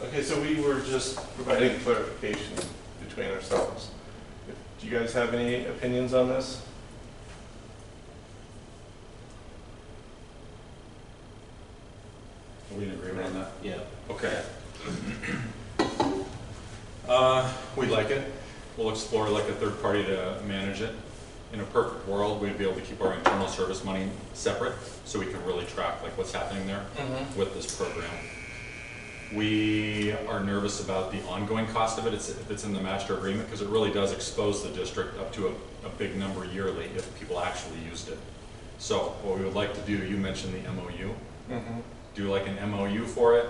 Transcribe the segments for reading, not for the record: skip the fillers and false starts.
Okay, so we were just providing clarification between ourselves. Do you guys have any opinions on this? Are we in agreement on that? Yeah. Okay. We like it. We'll explore like a third party to manage it. In a perfect world, we'd be able to keep our internal service money separate so we can really track like what's happening there with this program. We are nervous about the ongoing cost of it if it's in the master agreement, because it really does expose the district up to a big number yearly if people actually used it. So what we would like to do, you mentioned the MOU. Do like an MOU for it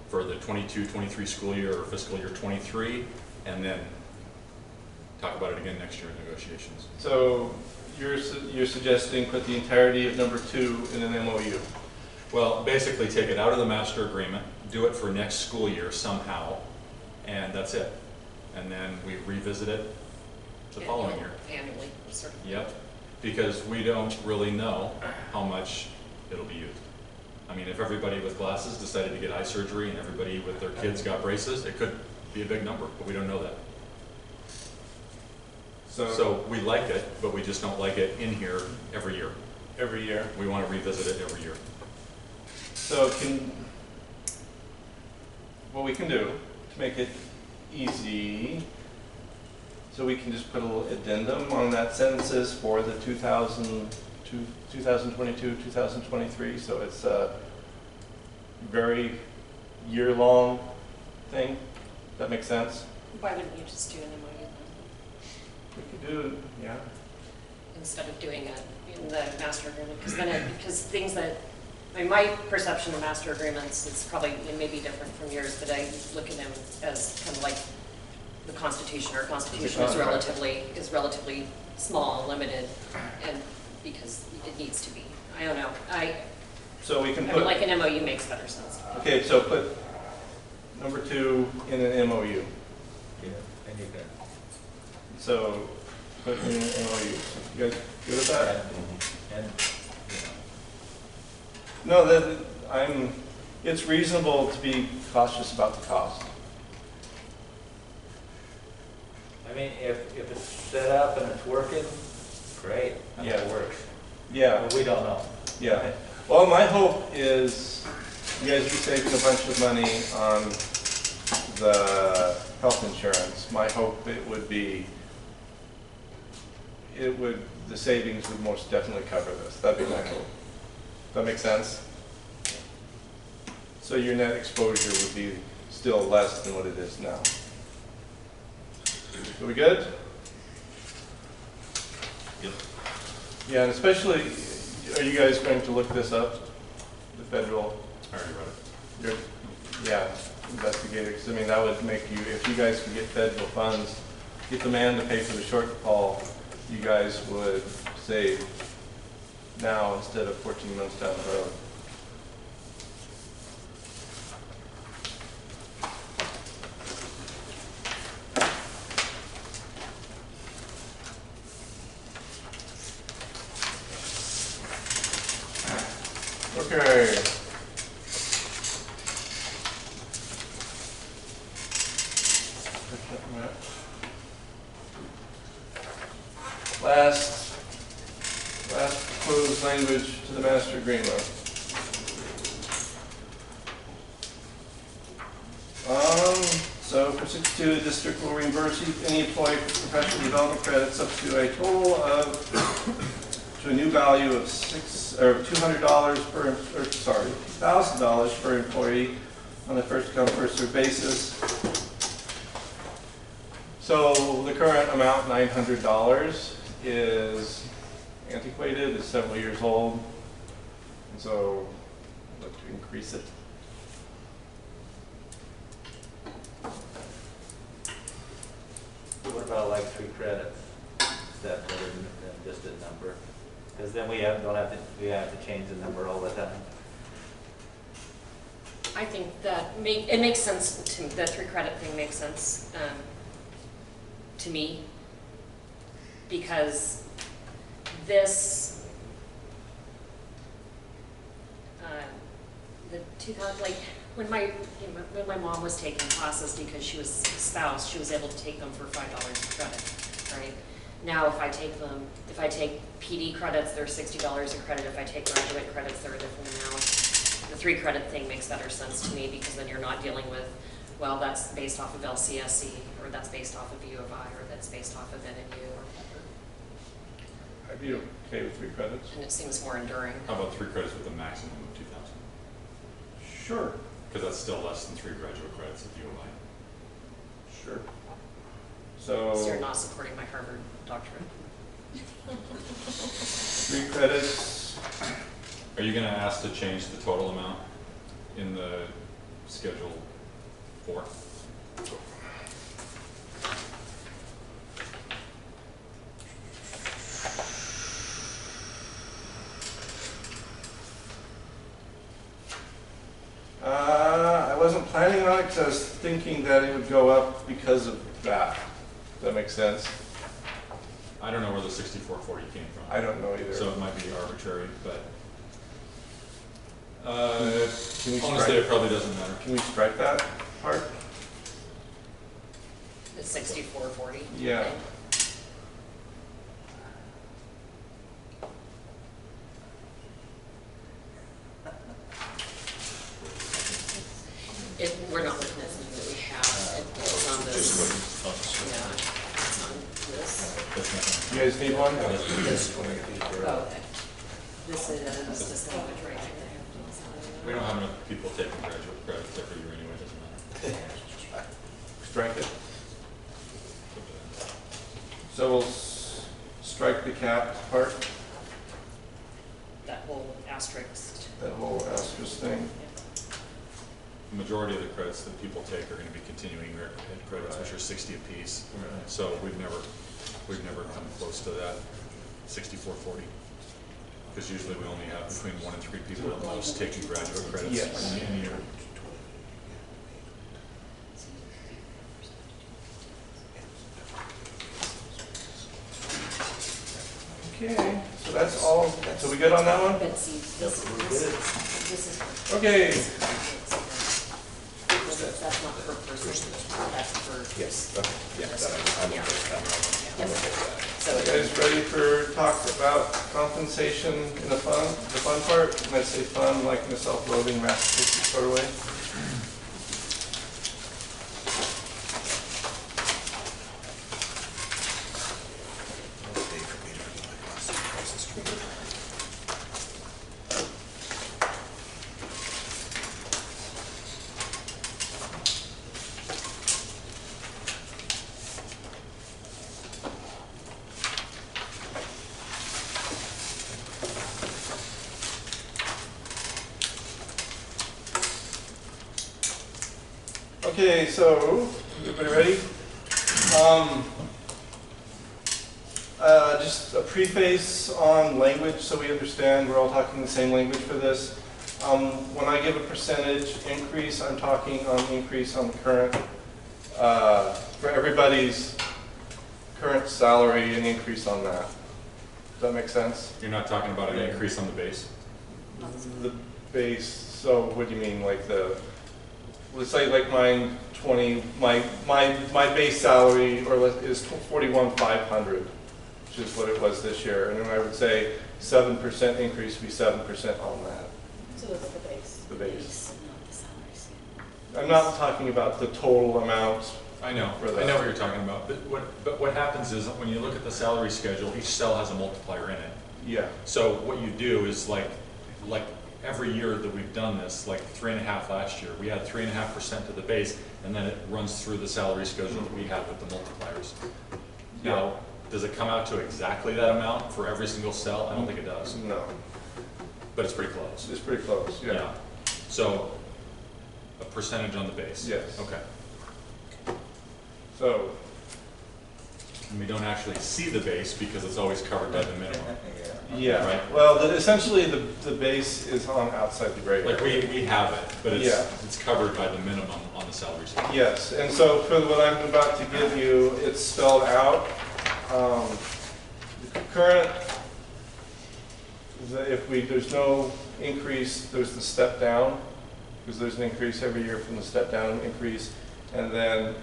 for the 22-23 school year or fiscal year 23, and then talk about it again next year in negotiations. So you're suggesting put the entirety of number 2 in an MOU? Well, basically take it out of the master agreement, do it for next school year somehow, and that's it. And then we revisit it the following year. Annually, certainly. Yep, because we don't really know how much it'll be used. I mean, if everybody with glasses decided to get eye surgery and everybody with their kids got braces, it could be a big number, but we don't know that. So we like it, but we just don't like it in here every year. Every year? We want to revisit it every year. So what we can do to make it easy, so we can just put a little addendum on that sentences for the 2022, 2023, so it's a very year-long thing. That makes sense? Why wouldn't you just do an MOU then? We could do it, yeah. Instead of doing it in the master agreement, because things that, I mean, my perception of master agreements is probably, it may be different from yours, but I look at them as kind of like the Constitution. Our Constitution is relatively small, limited, and because it needs to be. I don't know. So we can I put, mean, like an MOU makes better sense. okay, so put number 2 in an MOU. Yeah, and you can. So put in an MOU. You guys good with that? And No, it's reasonable to be cautious about the cost. I mean, if it's set up and it's working, great. I mean, Yeah. it works. Yeah, But we don't know. yeah. Well, my hope is you guys be saving a bunch of money on the health insurance. My hope the savings would most definitely cover this. That'd be my hope. That make sense? So your net exposure would be still less than what it is now. Are we good? Yep. Yeah, and especially, are you guys going to look this up? The federal, I already read it. investigator, because I mean, that would make you, if you guys could get federal funds, get the man to pay for the shortfall, you guys would save now instead of 14 months down the road. Okay. Last proposed language to the master agreement. So for 6.2, the district will reimburse any employee for professional development credits up to a total of, to a new value of $2,000 per employee on a first come, first served basis. So the current amount, $900, is antiquated, is several years old, and so I'd like to increase it. What about like 3 credits? Is that better than just a number? Because then we have to change the number all the time. I think that it makes sense to me. The 3 credit thing makes sense to me, because the 2000, like, When when my mom was taking classes because she was a spouse, she was able to take them for $5 a credit, right? Now, if I take PD credits, they're $60 a credit. If I take graduate credits, they're a different amount. The 3 credit thing makes better sense to me because then you're not dealing with, well, that's based off of LCSC, or that's based off of U of I, or that's based off of NNU, or whatever. I'd be okay with 3 credits. And it seems more enduring. How about 3 credits with a maximum of 2,000? Sure. Because that's still less than 3 graduate credits at U of I. Sure. So you're not supporting my Harvard doctorate. 3 credits. Are you going to ask to change the total amount in the Schedule 4? I wasn't planning on it because I was thinking that it would go up because of that. Does that make sense? I don't know where the 6440 came from. I don't know either. So it might be arbitrary, but Can we honestly, strike, it probably doesn't matter. can we strike that part? The 6440. Yeah. We're not looking at something that we have. It's on this. Yeah, it's on this. You guys need one? Oh, okay. This is just language right there. We don't have enough people taking graduate credits every year anyway, it doesn't matter. Strike it. So we'll strike the capped part, That whole asterisk. that whole asterisk thing. The majority of the credits that people take are going to be continuing ed credits, which are 60 apiece. Right. So we've never come close to that 6440. Because usually we only have between 1 and 3 people at most taking graduate credits Yes. in a year. Okay, so that's all. So we good on that one? But see, this is. Okay. That's not per person, that's per. Yes, okay, yeah, person. I'm okay Yeah. with that. I'm okay with that. So You guys ready for talk about compensation in the fun part? And I say fun like in a self-loathing masochistic sort of way. Okay, so, everybody ready? Just a preface on language so we understand we're all talking the same language for this. When I give a percentage increase, I'm talking on increase on the current, for everybody's current salary, an increase on that. Does that make sense? You're not talking about an increase on the base? The base, so what do you mean, like the, let's say like mine 20, my base salary or is 41,500, which is what it was this year. And then I would say 7% increase would be 7% on that, So it's the base. the base. Not the salaries. I'm not talking about the total amount. I know For that. what you're talking about. But what happens is when you look at the salary schedule, each cell has a multiplier in it. Yeah, So what you do is like every year that we've done this, like 3.5 last year, we had 3.5% to the base, and then it runs through the salary schedule that we have with the multipliers. Now, does it come out to exactly that amount for every single cell? I don't think it does, no, but it's pretty close. it's pretty close, yeah. So a percentage on the base? Yes. Okay. So, And we don't actually see the base because it's always covered by the minimum. yeah, Right. well, essentially the base is on outside the grade. Like we have it, but Yeah. it's covered by the minimum on the salary schedule. Yes, and so for what I'm about to give you, it's spelled out. The current, if there's no increase, there's the step down. because there's an increase every year from the step down increase. And then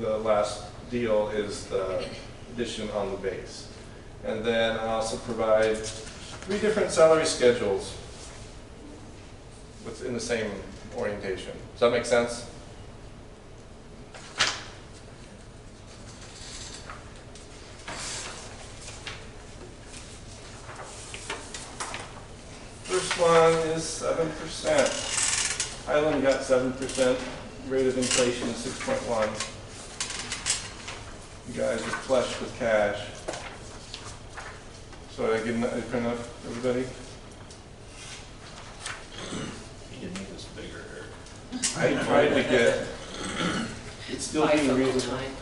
the last deal is the addition on the base. And then I also provide 3 different salary schedules in the same orientation. Does that make sense? First one is 7%. Highland got 7%. Rate of inflation is 6.1. You guys are flush with cash. So I get enough, everybody? You can make this bigger. I tried to get, it's still being Bifocal reasonable. time.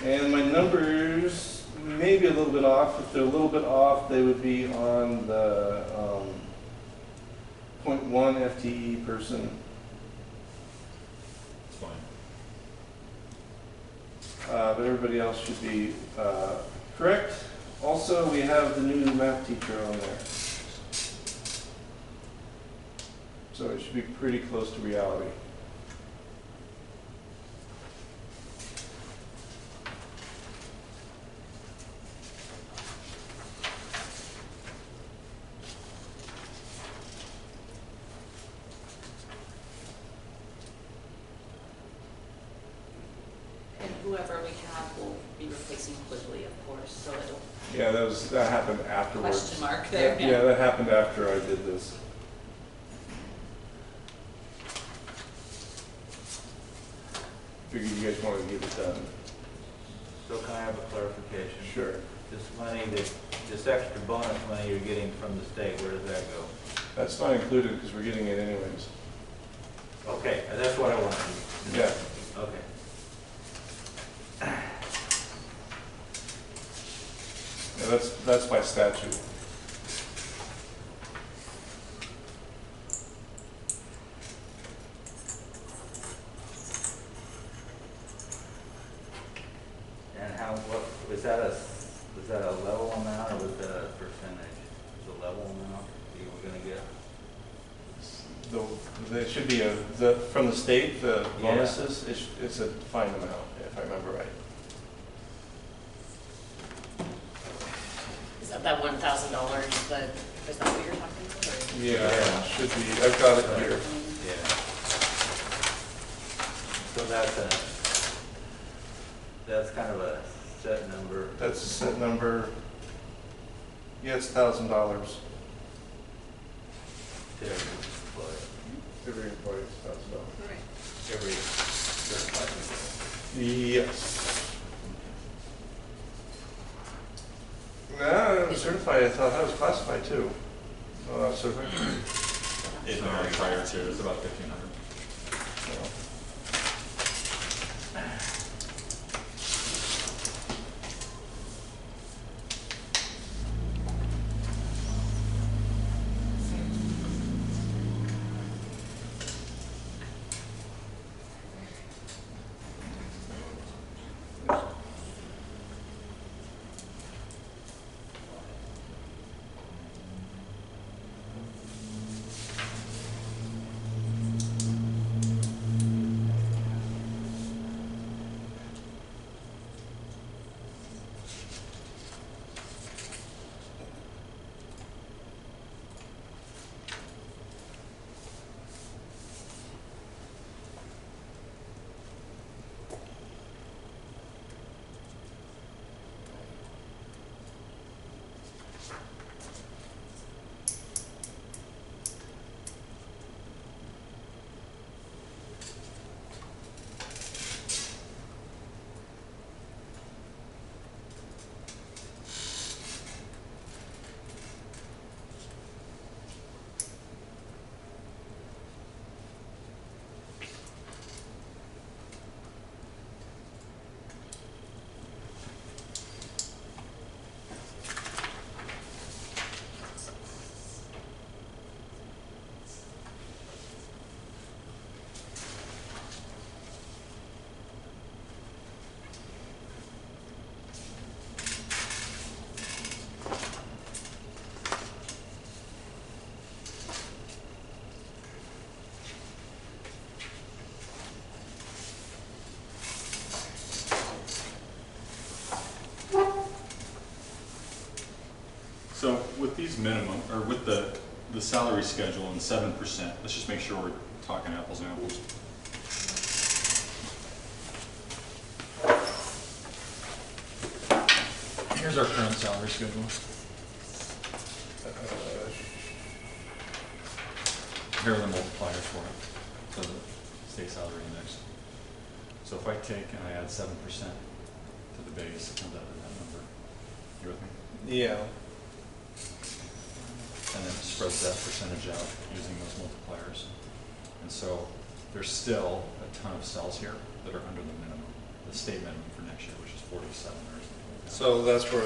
Yeah. And my numbers may be a little bit off. If they're a little bit off, they would be on the 0.1 FTE person. It's fine. But everybody else should be correct. Also, we have the new math teacher on there. So it should be pretty close to reality. And whoever we have will be replacing quickly, of course, so it'll Yeah, that happened afterwards. question mark there. Yeah, that happened after I did this. Figured you guys wanted to get it done. So can I have a clarification? Sure. This money, this extra bonus money you're getting from the state, where does that go? That's not included because we're getting it anyways. Okay, that's what I wanted. Yeah. Okay. Yeah, that's by statute. And what, was that a level amount or was that a percentage? Was it a level amount you were gonna get? There should be from the state, the Yeah. bonuses, it's a defined amount, if I remember right. Is that $1,000, is that what you're talking about? or- Yeah, Yeah. should be, I've got it here. Yeah. So that's kind of a set number. That's a set number. Yeah, it's $1,000. To every employee, Every employee is $1,000. Right. every certified employee. Yes. No, certified, I thought that was classified too. Certified? It prior to, it's about 1,500. So with these minimum, or with the salary schedule and 7%, let's just make sure we're talking apples and apples. Here's our current salary schedule. Here are the multipliers for it, so the state salary index. So if I take and I add 7% to the base, it comes out to that number. You with me? Yeah. And then it spreads that percentage out using those multipliers. And so there's still a ton of cells here that are under the minimum, the state minimum for next year, which is 47 or something like that. So that's where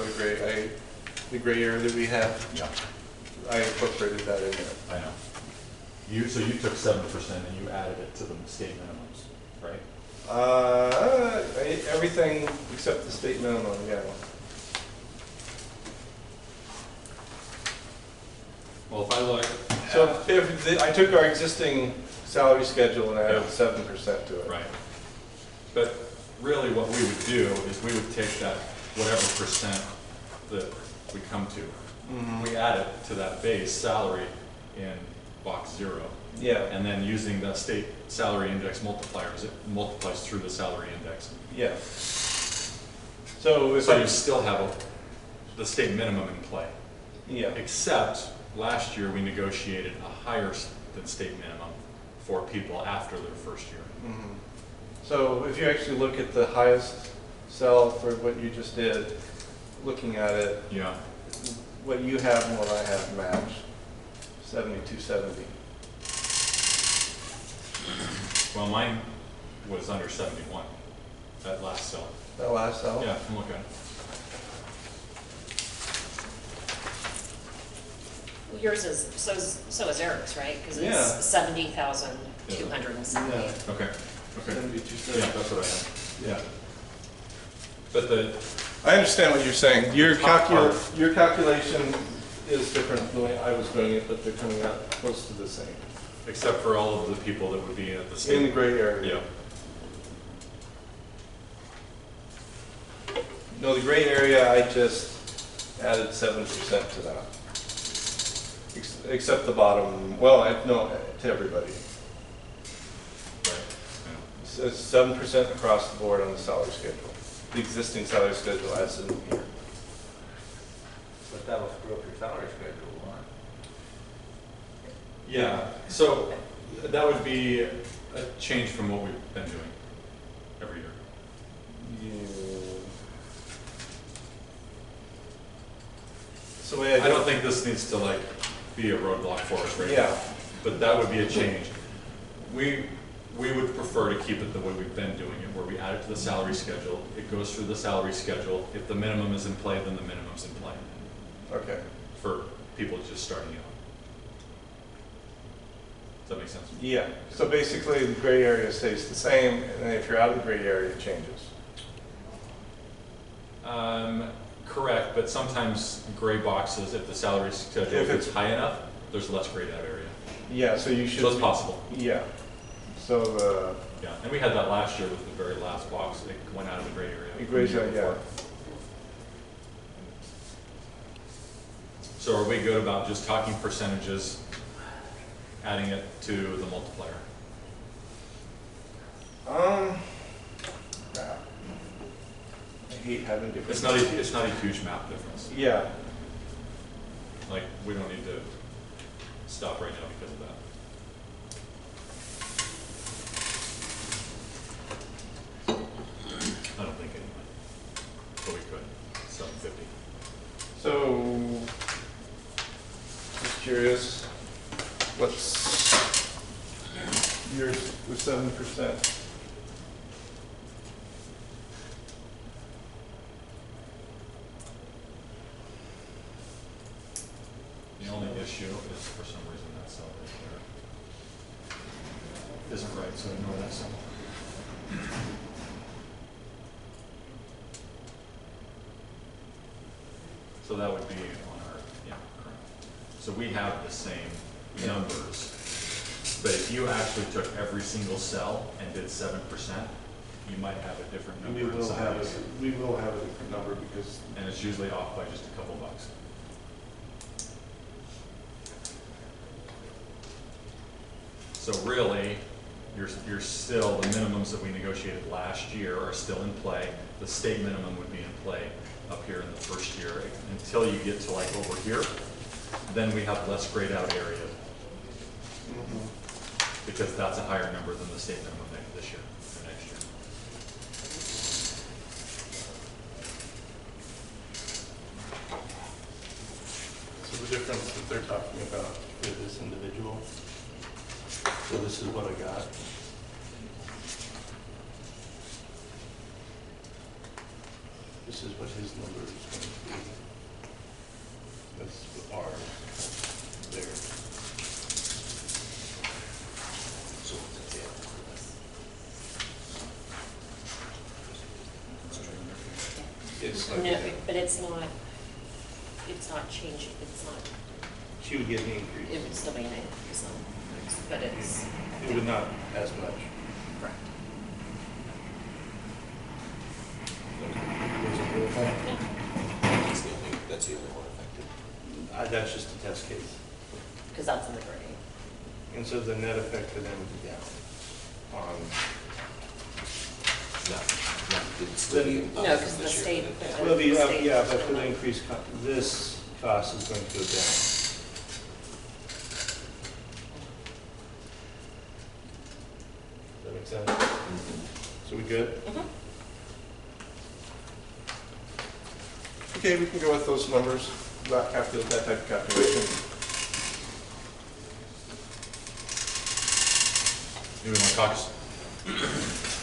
the gray area that we have, Yeah, I incorporated that in there. I know. So you took 7% and you added it to the state minimums, right? Everything except the state minimum, yeah. Well, if I look, So if I took our existing salary schedule and added 7% to it. right. But really what we would do is we would take that whatever percent that we come to, we add it to that base salary in box 0. Yeah, And then using that state salary index multipliers, it multiplies through the salary index. yeah. So if So I, you still have the state minimum in play. yeah, Except last year we negotiated a higher than state minimum for people after their first year. so if you actually look at the highest cell for what you just did, looking at it, Yeah. what you have and what I have match, 7270. Well, mine was under 71, that last cell. That last cell? Yeah, I'm looking. Well, yours is, so is Eric's, right? Because Yeah. it's 70,270. Yeah. Okay, okay. 7270. Yeah, that's what I have. Yeah. But the, I understand what you're saying. Your Top part. your calculation is different than the way I was doing it, but they're coming out close to the same. except for all of the people that would be at the state. In the gray area. Yeah, No, the gray area, I just added 7% to that. Except the bottom, well, no, to everybody. right, So it's 7% across the board on the salary schedule. The existing salary schedule as in here. But that will screw up your salary schedule, huh? yeah. So that would be a change from what we've been doing every year. So the way I don't think this needs to like be a roadblock for us right now. Yeah. But that would be a change. We would prefer to keep it the way we've been doing it, where we add it to the salary schedule. It goes through the salary schedule. If the minimum is in play, then the minimum's in play Okay. for people just starting out. Does that make sense? Yeah. So basically, the gray area stays the same, and then if you're out of the gray area, it changes. Correct, but sometimes gray boxes, if the salary schedule If is it's- high enough, there's less grayed out area. Yeah. So you should. So it's possible. Yeah. So the Yeah, and we had that last year with the very last box. It went out of the gray area. It grays out, yeah. So are we good about just talking percentages, adding it to the multiplier? crap. I hate having different. It's not a huge map difference. Yeah. Like, we don't need to stop right now because of that. I don't think anyway, but we could, 750. So, just curious, what's yours with 7%? The only issue is for some reason that cell right there isn't right, so ignore that cell. So that would be on our, yeah, current. So we have the same numbers, but if you actually took every single cell and did 7%, you might have a different number. We in will some have of these. a different number because, And it's usually off by just a couple bucks. So really, you're still, the minimums that we negotiated last year are still in play. The state minimum would be in play up here in the first year until you get to like over here. Then we have less grayed out area because that's a higher number than the state minimum this year or next year. So the difference that they're talking about for this individual, so this is what I got. This is what his number is going to be. That's ours there. It's like, No, but it's not changing, it's not, she would get an it increase. would still be an increase, but it's. It would not as much. Correct. That's the only one affected. That's just a test case. Because that's in the grading. And so the net effect for them would be down on, It'd still be No, positive because the this year, state. but it- well, the, state- yeah, but for the increased, this cost is going to go down. Does that make sense? So we good? Mhm. Okay, we can go with those numbers, that type of calculation. Maybe my caucus.